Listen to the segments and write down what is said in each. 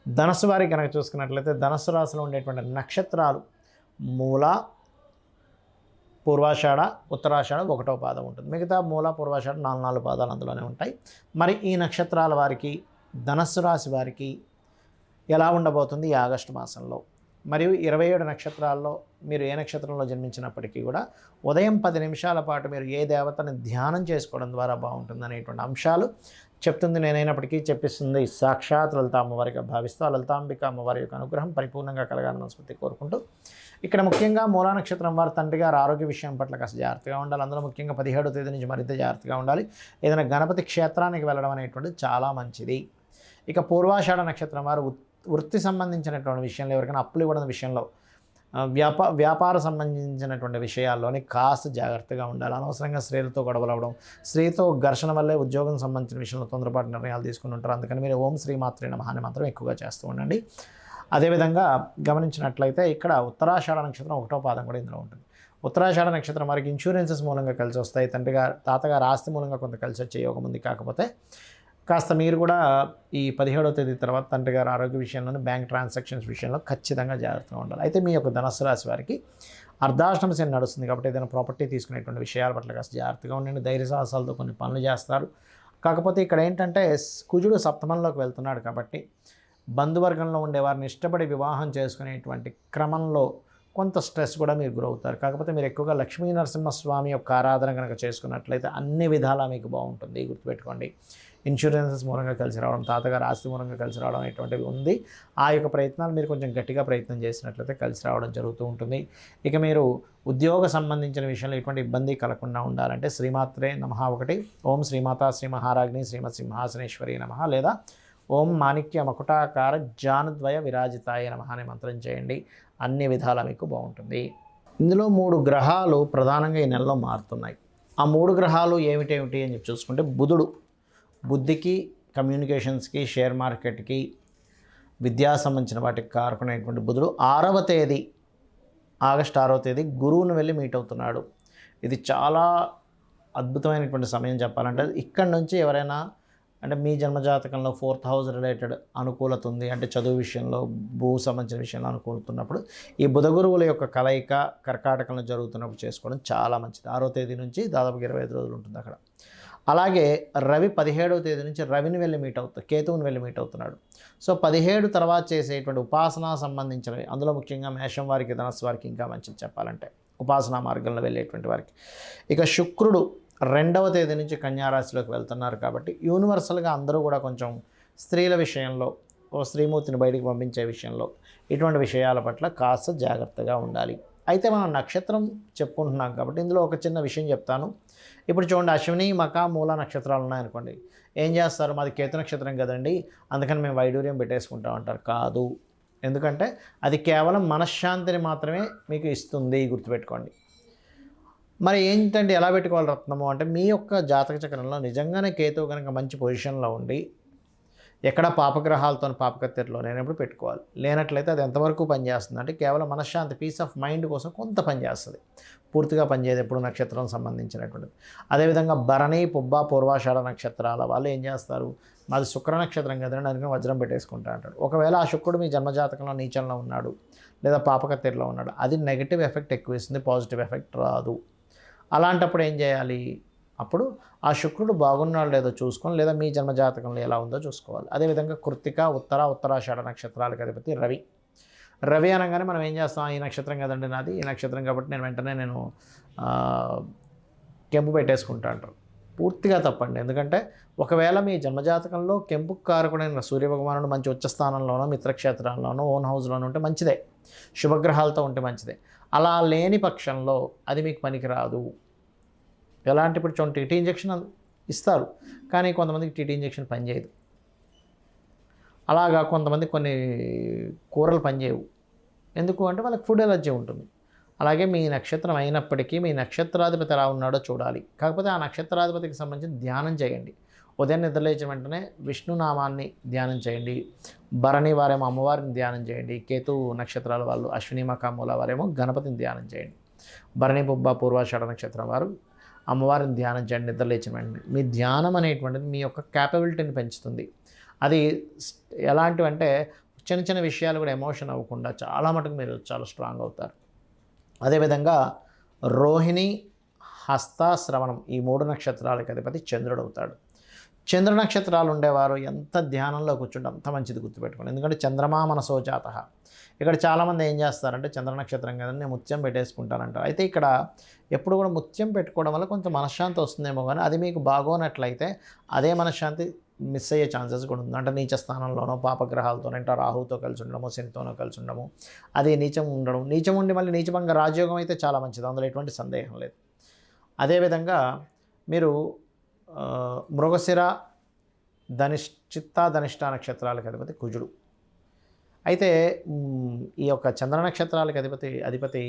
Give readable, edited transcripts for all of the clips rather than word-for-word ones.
ధనస్సు వారికి కనుక చూసుకున్నట్లయితే ధనస్సు రాశిలో ఉండేటువంటి నక్షత్రాలు మూల, పూర్వాషాఢ, ఉత్తరాషాఢ 1వ పాదం ఉంటుంది. మిగతా మూల, పూర్వాషాఢ 4 పాదాలు అందులోనే ఉంటాయి. మరి ఈ నక్షత్రాల వారికి, ధనస్సు రాశి వారికి ఎలా ఉండబోతుంది ఈ ఆగస్టు మాసంలో? మరియు 27 నక్షత్రాల్లో మీరు ఏ నక్షత్రంలో జన్మించినప్పటికీ కూడా ఉదయం 10 నిమిషాల పాటు మీరు ఏ దేవతని ధ్యానం చేసుకోవడం ద్వారా బాగుంటుంది అనేటువంటి అంశాలు చెప్తుంది నేనైనప్పటికీ చెప్పిస్తుంది సాక్షాత్ లలిత అమ్మవారిగా భావిస్తూ ఆ లలితాంబిక అమ్మవారి యొక్క అనుగ్రహం పరిపూర్ణంగా కలగాలని మనస్ఫూర్తి కోరుకుంటూ, ఇక్కడ ముఖ్యంగా మూలా నక్షత్రం వారి తండ్రి గారు ఆరోగ్య విషయం పట్ల కాస్త జాగ్రత్తగా ఉండాలి. అందులో ముఖ్యంగా 17వ తేదీ నుంచి మరింత జాగ్రత్తగా ఉండాలి. ఏదైనా గణపతి క్షేత్రానికి వెళ్ళడం అనేటువంటిది చాలా మంచిది. ఇక పూర్వాషాఢ నక్షత్రం వారు వృత్తి సంబంధించినటువంటి విషయంలో, ఎవరికైనా అప్పులు ఇవ్వడం విషయంలో, వ్యాపార సంబంధించినటువంటి విషయాల్లోని కాస్త జాగ్రత్తగా ఉండాలి. అనవసరంగా స్త్రీలతో గొడవలవడం, స్త్రీతో ఘర్షణ వల్లే ఉద్యోగం సంబంధించిన విషయంలో తొందరపాటు నిర్ణయాలు తీసుకుని ఉంటారు. అందుకని మీరు ఓం శ్రీ మాత్రే నమః అని మాత్రం ఎక్కువగా చేస్తూ ఉండండి. అదేవిధంగా గమనించినట్లయితే ఇక్కడ ఉత్తరాషాఢ నక్షత్రం 1వ పాదం కూడా ఇందులో ఉంటుంది. ఉత్తరాషాఢ నక్షత్రం వారికి ఇన్సూరెన్సెస్ మూలంగా కలిసి వస్తాయి. తాతగారు ఆస్తి మూలంగా కొంత కలిసి వచ్చే యోగం ఉంది. కాకపోతే కాస్త మీరు కూడా ఈ 17వ తేదీ తర్వాత తండ్రి గారు ఆరోగ్య విషయంలోనే, బ్యాంక్ ట్రాన్సాక్షన్స్ విషయంలో ఖచ్చితంగా జాగ్రత్తగా ఉండాలి. అయితే మీ యొక్క ధనస్సు రాశి వారికి అర్ధాష్టమ శని నడుస్తుంది కాబట్టి ఏదైనా ప్రాపర్టీ తీసుకునేటువంటి విషయాల పట్ల కాస్త జాగ్రత్తగా ఉండండి. ధైర్య సాహసాలతో కొన్ని పనులు చేస్తారు. కాకపోతే ఇక్కడ ఏంటంటే కుజుడు సప్తమంలోకి వెళ్తున్నాడు కాబట్టి బంధువర్గంలో ఉండేవారిని ఇష్టపడి వివాహం చేసుకునేటువంటి క్రమంలో కొంత స్ట్రెస్ కూడా మీరు గురవుతారు. కాకపోతే మీరు ఎక్కువగా లక్ష్మీ నరసింహస్వామి యొక్క ఆరాధన కనుక చేసుకున్నట్లయితే అన్ని విధాలా మీకు బాగుంటుంది. గుర్తుపెట్టుకోండి, ఇన్సూరెన్సెస్ మూలంగా కలిసి రావడం, తాతగారు ఆస్తి మూలంగా కలిసి రావడం అనేటువంటివి ఉంది. ఆ యొక్క ప్రయత్నాలు మీరు కొంచెం గట్టిగా ప్రయత్నం చేసినట్లయితే కలిసి రావడం జరుగుతూ ఉంటుంది. ఇక మీరు ఉద్యోగ సంబంధించిన విషయంలో ఎటువంటి ఇబ్బంది కలగకుండా ఉండాలంటే శ్రీమాత్రే నమః 1, ఓం శ్రీమాతా శ్రీ మహారాజ్ని శ్రీమత్ సింహాసనేశ్వరి నమః, లేదా ఓం మాణిక్య మకుటాకార జానుద్వయ విరాజితాయ నమః అనే మంత్రం చేయండి. అన్ని విధాలా మీకు బాగుంటుంది. ఇందులో 3 గ్రహాలు ప్రధానంగా ఈ నెలలో మారుతున్నాయి. ఆ 3 గ్రహాలు ఏమిటేమిటి అని చెప్పి చూసుకుంటే, బుధుడు బుద్ధికి, కమ్యూనికేషన్స్కి, షేర్ మార్కెట్కి, విద్యా సంబంధించిన వాటికి కారకునైనటువంటి బుధుడు 6వ తేదీ, ఆగస్టు 6వ తేదీ గురువును వెళ్ళి మీట్ అవుతున్నాడు. ఇది చాలా అద్భుతమైనటువంటి సమయం చెప్పాలంటే. ఇక్కడ నుంచి ఎవరైనా అంటే మీ జన్మజాతకంలో 4th హౌస్ రిలేటెడ్ అనుకూలత ఉంది అంటే చదువు విషయంలో, భూ సంబంధించిన విషయంలో అనుకూలుతున్నప్పుడు ఈ బుధ గురువుల యొక్క కలయిక కర్కాటకంలో జరుగుతున్నప్పుడు చేసుకోవడం చాలా మంచిది. 6వ తేదీ నుంచి దాదాపుగా 25 రోజులు ఉంటుంది అక్కడ. అలాగే రవి 17వ తేదీ నుంచి రవిని వెళ్ళి మీట్ అవుతాడు, కేతువుని వెళ్ళి మీట్ అవుతున్నాడు. సో 17 తర్వాత చేసేటువంటి ఉపాసనా సంబంధించినవి, అందులో ముఖ్యంగా మేషం వారికి, ధనస్సు వారికి ఇంకా మంచిది చెప్పాలంటే, ఉపాసనా మార్గంలో వెళ్ళేటువంటి వారికి. ఇక శుక్రుడు 2వ తేదీ నుంచి కన్యారాశిలోకి వెళ్తున్నారు కాబట్టి యూనివర్సల్గా అందరూ కూడా కొంచెం స్త్రీల విషయంలో, ఓ స్త్రీమూర్తిని బయటికి పంపించే విషయంలో, ఇటువంటి విషయాల పట్ల కాస్త జాగ్రత్తగా ఉండాలి. అయితే మనం నక్షత్రం చెప్పుకుంటున్నాం కాబట్టి ఇందులో ఒక చిన్న విషయం చెప్తాను. ఇప్పుడు చూడండి, అశ్విని, మక, మూల నక్షత్రాలు ఉన్నాయనుకోండి. ఏం చేస్తారు? మాది కేతు నక్షత్రం కదండి, అందుకని మేము వైడూర్యం పెట్టేసుకుంటాం అంటారు. కాదు, ఎందుకంటే అది కేవలం మనశ్శాంతిని మాత్రమే మీకు ఇస్తుంది. గుర్తుపెట్టుకోండి. మరి ఏంటంటే ఎలా పెట్టుకోవాలి రత్నము అంటే, మీ యొక్క జాతక చక్రంలో నిజంగానే కేతువు కనుక మంచి పొజిషన్లో ఉండి ఎక్కడ పాపగ్రహాలతో పాపకత్తెరలో లేనప్పుడు పెట్టుకోవాలి. లేనట్లయితే అది ఎంతవరకు పనిచేస్తుంది అంటే కేవలం మనశ్శాంతి, పీస్ ఆఫ్ మైండ్ కోసం కొంత పనిచేస్తుంది. పూర్తిగా పనిచేయదు ఎప్పుడు నక్షత్రం సంబంధించినటువంటిది. అదేవిధంగా భరణి, పుబ్బ, పూర్వాషాఢ నక్షత్రాల వాళ్ళు ఏం చేస్తారు? మాది శుక్ర నక్షత్రం కదండి, అందుకని వజ్రం పెట్టేసుకుంటా అంటాడు. ఒకవేళ ఆ శుక్రుడు మీ జన్మజాతకంలో నీచంలో ఉన్నాడు లేదా పాపకత్తెరలో ఉన్నాడు, అది నెగిటివ్ ఎఫెక్ట్ ఎక్కువ ఇస్తుంది, పాజిటివ్ ఎఫెక్ట్ రాదు. అలాంటప్పుడు ఏం చేయాలి? అప్పుడు ఆ శుక్రుడు బాగున్నాడు లేదో చూసుకొని, లేదా మీ జన్మజాతకంలో ఎలా ఉందో చూసుకోవాలి. అదేవిధంగా కృత్తిక, ఉత్తరాషాఢ నక్షత్రాలకు అధిపతి రవి. రవి అనగానే మనం ఏం చేస్తాం? ఈ నక్షత్రం కదండి నాది, ఈ నక్షత్రం కాబట్టి నేను వెంటనే కెంపు పెట్టేసుకుంటా అంటారు. పూర్తిగా తప్పండి. ఎందుకంటే ఒకవేళ మీ జన్మజాతకంలో కెంపు కారకుడైన సూర్యభగవానుడు మంచి ఉచ్చస్థానంలోనో, మిత్రక్షేత్రాల్లోనో, ఓన్ హౌస్లోనో ఉంటే మంచిదే, శుభగ్రహాలతో ఉంటే మంచిదే. అలా లేని పక్షంలో అది మీకు పనికిరాదు. ఎలాంటి ఇప్పుడు చూడండి, టీటీ ఇంజెక్షన్ ఇస్తారు, కానీ కొంతమందికి టీటీ ఇంజెక్షన్ పనిచేయదు. అలాగా కొంతమంది కొన్ని కూరలు పనిచేయవు. ఎందుకు అంటే వాళ్ళకి ఫుడ్ ఎలర్జీ ఉంటుంది. అలాగే మీ నక్షత్రం అయినప్పటికీ మీ నక్షత్రాధిపతి ఎలా ఉన్నాడో చూడాలి. కాకపోతే ఆ నక్షత్రాధిపతికి సంబంధించి ధ్యానం చేయండి. ఉదయం నిద్రలేచిన వెంటనే విష్ణునామాన్ని ధ్యానం చేయండి. భరణి వారేమో అమ్మవారిని ధ్యానం చేయండి. కేతు నక్షత్రాల వాళ్ళు, అశ్విని, మక, మూల వారేమో గణపతిని ధ్యానం చేయండి. భరణి, పుబ్బ, పూర్వాషాఢ నక్షత్రం వారు అమ్మవారిని ధ్యానం చేయండి నిద్రలేచిన వెంటనే. మీ ధ్యానం అనేటువంటిది మీ యొక్క క్యాపబిలిటీని పెంచుతుంది. అది ఎలాంటివంటే చిన్న చిన్న విషయాలు కూడా ఎమోషన్ అవ్వకుండా చాలా మటుకు మీరు చాలా స్ట్రాంగ్ అవుతారు. అదేవిధంగా రోహిణి, హస్త, శ్రవణం ఈ 3 నక్షత్రాలకు అధిపతి చంద్రుడు అవుతాడు. చంద్ర నక్షత్రాలు ఉండేవారు ఎంత ధ్యానంలో కూర్చుంటే అంత మంచిది, గుర్తుపెట్టుకోండి. ఎందుకంటే చంద్రమా మనసో జాతః. ఇక్కడ చాలామంది ఏం చేస్తారంటే చంద్ర నక్షత్రం కదండి నేను ముత్యం పెట్టేసుకుంటానంటారు. అయితే ఇక్కడ ఎప్పుడు కూడా ముత్యం పెట్టుకోవడం వల్ల కొంచెం మనశ్శాంతి వస్తుందేమో, కానీ అది మీకు బాగోనట్లయితే అదే మనశ్శాంతి మిస్ అయ్యే ఛాన్సెస్ కూడా ఉంది. అంటే నీచ స్థానంలోనో పాపగ్రహాలతోనో అంటే రాహుతో కలిసి ఉండడము, శనితోనో కలిసి ఉండడము, అది నీచం ఉండడం, నీచం ఉండి మళ్ళీ నీచభంగ రాజయోగం అయితే చాలా మంచిది, అందులో ఎటువంటి సందేహం లేదు. అదేవిధంగా మీరు మృగశిర, చిత్తా ధనిష్ట నక్షత్రాలకు అధిపతి కుజుడు. అయితే ఈ యొక్క చంద్ర నక్షత్రాలకు అధిపతి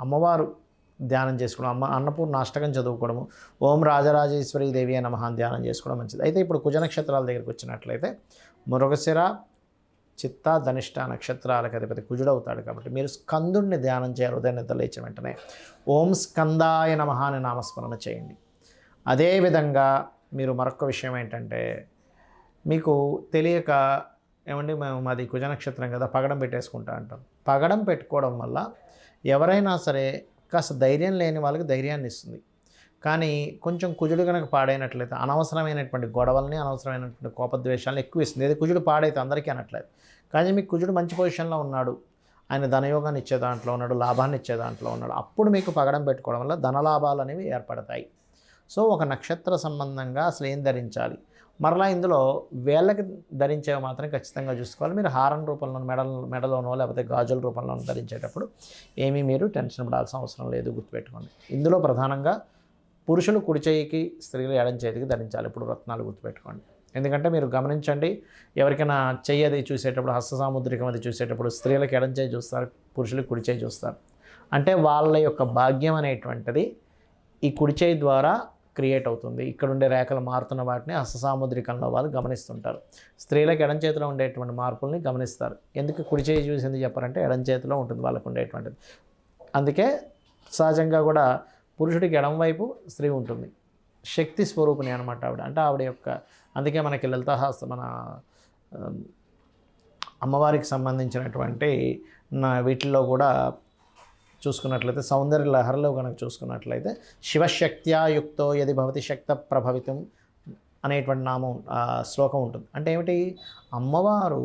అమ్మవారు ధ్యానం చేసుకోవడం, అన్నపూర్ణ అష్టకం చదువుకోవడము, ఓం రాజరాజేశ్వరి దేవి నమః ధ్యానం చేసుకోవడం మంచిది. అయితే ఇప్పుడు కుజ నక్షత్రాల దగ్గరికి వచ్చినట్లయితే మృగశిర, చిత్తా ధనిష్ట నక్షత్రాలకు అధిపతి కుజుడు అవుతాడు. కాబట్టి మీరు స్కందుడిని ధ్యానం చేయాలి. ఉదయం నిద్ర లేచిన వెంటనే ఓం స్కందాయ నమః అని నామస్మరణ చేయండి. అదేవిధంగా మీరు మరొక విషయం ఏంటంటే, మీకు తెలియక ఏమండి మాది కుజ నక్షత్రం కదా పగడం పెట్టేసుకుంటా అంటాం. పగడం పెట్టుకోవడం వల్ల ఎవరైనా సరే కాస్త ధైర్యం లేని వాళ్ళకి ధైర్యాన్ని ఇస్తుంది. కానీ కొంచెం కుజుడు కనుక పాడైనట్లయితే అనవసరమైనటువంటి గొడవల్ని, అనవసరమైనటువంటి కోపద్వేషాలను ఎక్కువ ఇస్తుంది. ఏది కుజుడు పాడైతే అందరికీ అనట్లేదు, కానీ మీకు కుజుడు మంచి పొజిషన్లో ఉన్నాడు, ఆయన ధనయోగాన్ని ఇచ్చే దాంట్లో ఉన్నాడు, లాభాన్ని ఇచ్చే దాంట్లో ఉన్నాడు, అప్పుడు మీకు పగడం పెట్టుకోవడం వల్ల ధనలాభాలు అనేవి ఏర్పడతాయి. సో ఒక నక్షత్ర సంబంధంగా అసలు ఏం ధరించాలి, మరలా ఇందులో వేళ్ళకి ధరించేవి మాత్రం ఖచ్చితంగా చూసుకోవాలి. మీరు హారం రూపంలో మెడలోనో లేకపోతే గాజుల రూపంలోనో ధరించేటప్పుడు ఏమీ మీరు టెన్షన్ పడాల్సిన అవసరం లేదు, గుర్తుపెట్టుకోండి. ఇందులో ప్రధానంగా పురుషులు కుడి చేయికి, స్త్రీలు ఎడం చేతికి ధరించాలి ఇప్పుడు రత్నాలు, గుర్తుపెట్టుకోండి. ఎందుకంటే మీరు గమనించండి, ఎవరికైనా చెయ్యి అది చూసేటప్పుడు, హస్త సాముద్రికం అది చూసేటప్పుడు స్త్రీలకు ఎడం చేయి చూస్తారు, పురుషులకు కుడి చేయి చూస్తారు. అంటే వాళ్ళ యొక్క భాగ్యం అనేటువంటిది ఈ కుడి చేయి ద్వారా క్రియేట్ అవుతుంది. ఇక్కడ ఉండే రేఖలు మారుతున్న వాటిని హస్త సాముద్రికంలో వాళ్ళు గమనిస్తుంటారు. స్త్రీలకు ఎడం చేతిలో ఉండేటువంటి మార్పుల్ని గమనిస్తారు. ఎందుకు కుడి చేయి చూసింది చెప్పారంటే ఎడం చేతిలో ఉంటుంది వాళ్ళకు ఉండేటువంటిది. అందుకే సహజంగా కూడా పురుషుడికి ఎడం వైపు స్త్రీ ఉంటుంది, శక్తి స్వరూపిణి అనమాట ఆవిడ. అంటే ఆవిడ యొక్క అందుకే మనకి లలితాహాస్త మన అమ్మవారికి సంబంధించినటువంటి వీటిల్లో కూడా చూసుకున్నట్లయితే సౌందర్య లహరిలో కనుక చూసుకున్నట్లయితే శివశక్త్యా యుక్తో యది భవతి శక్త ప్రభవితం అనేటువంటి నామం శ్లోకం ఉంటుంది. అంటే ఏమిటి, అమ్మవారు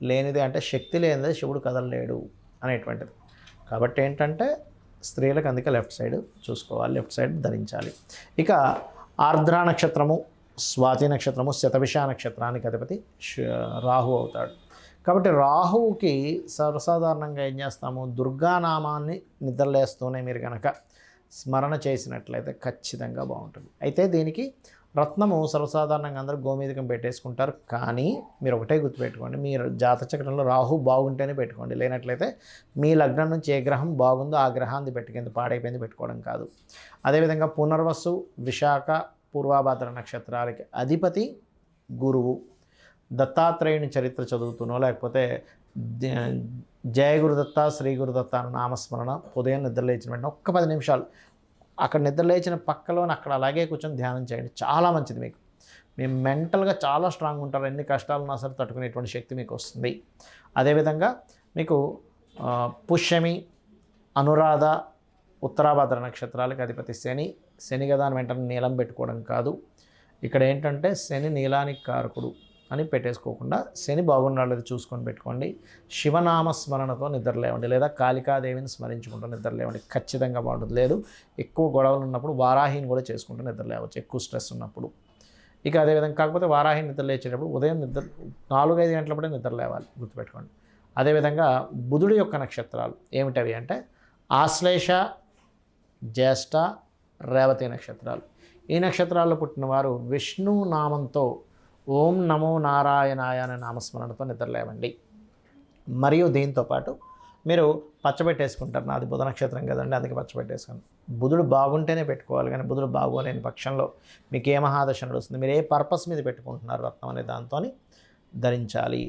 లేనిది అంటే శక్తి లేనిదే శివుడు కదలలేడు అనేటువంటిది. కాబట్టి ఏంటంటే స్త్రీలకు అందుకే లెఫ్ట్ సైడ్ చూసుకోవాలి, లెఫ్ట్ సైడ్ ధరించాలి. ఇక ఆర్ద్ర నక్షత్రము, స్వాతి నక్షత్రము, శతభిష నక్షత్రానికి అధిపతి రాహు అవుతాడు. కాబట్టి రాహువుకి సర్వసాధారణంగా ఏం చేస్తాము, దుర్గానామాన్ని నిద్రలేస్తూనే మీరు కనుక స్మరణ చేసినట్లయితే ఖచ్చితంగా బాగుంటుంది. అయితే దీనికి రత్నము సర్వసాధారణంగా అందరూ గోమేధికం పెట్టేసుకుంటారు, కానీ మీరు ఒకటే గుర్తుపెట్టుకోండి, మీరు జాతచక్రంలో రాహు బాగుంటేనే పెట్టుకోండి, లేనట్లయితే మీ లగ్నం నుంచి ఏ గ్రహం బాగుందో ఆ గ్రహాన్ని పెట్టుకుంది, పాడైపోయింది పెట్టుకోవడం కాదు. అదేవిధంగా పునర్వసు, విశాఖ, పూర్వాభాద్ర నక్షత్రాలకి అధిపతి గురువు. దత్తాత్రేయుని చరిత్ర చదువుతునో లేకపోతే జయ గురుదత్త, శ్రీ గురుదత్త అన్న నామస్మరణ ఉదయం నిద్రలేచిన వెంటనే ఒక్క 10 నిమిషాలు అక్కడ నిద్రలేచిన పక్కలోనే అక్కడ అలాగే కూర్చొని ధ్యానం చేయండి, చాలా మంచిది. మీకు మేము మెంటల్గా చాలా స్ట్రాంగ్ ఉంటారు, ఎన్ని కష్టాలు ఉన్నా సరే తట్టుకునేటువంటి శక్తి మీకు వస్తుంది. అదేవిధంగా మీకు పుష్యమి, అనురాధ, ఉత్తరాభాద్ర నక్షత్రాలకు అధిపతి శని కదా అని వెంటనే నీలం పెట్టుకోవడం కాదు. ఇక్కడ ఏంటంటే శని నీలానికి కారకుడు అని పెట్టేసుకోకుండా శని బాగున్నాళ్ళది చూసుకొని పెట్టుకోండి. శివనామస్మరణతో నిద్రలేవండి, లేదా కాళికాదేవిని స్మరించుకుంటూ నిద్రలేవండి, ఖచ్చితంగా బాగుంటుంది. లేదు ఎక్కువ గొడవలు ఉన్నప్పుడు వారాహిని కూడా చేసుకుంటూ నిద్రలేవచ్చు, ఎక్కువ స్ట్రెస్ ఉన్నప్పుడు. ఇక అదేవిధంగా కాకపోతే వారాహిని నిద్రలేచేటప్పుడు ఉదయం 4-5 గంటలప్పుడే నిద్రలేవాలి, గుర్తుపెట్టుకోండి. అదేవిధంగా బుధుడి యొక్క నక్షత్రాలు ఏమిటవి అంటే ఆశ్లేష, జ్యేష్ఠ, రేవతి నక్షత్రాలు. ఈ నక్షత్రాల్లో పుట్టిన వారు విష్ణు నామంతో ఓం నమో నారాయణాయ అనే నామస్మరణతో నిద్రలేవండి. మరియు దీంతోపాటు మీరు పచ్చబెట్టేసుకుంటారు, నాది బుధ నక్షత్రం కదండి అందుకే పచ్చబెట్టేసుకోండి. బుధుడు బాగుంటేనే పెట్టుకోవాలి, కానీ బుధుడు బాగోలేని పక్షంలో మీకు ఏ మహాదశ నడుస్తుంది, మీరు ఏ పర్పస్ మీద పెట్టుకుంటున్నారు రత్నం అనే దాంతో ధరించాలి.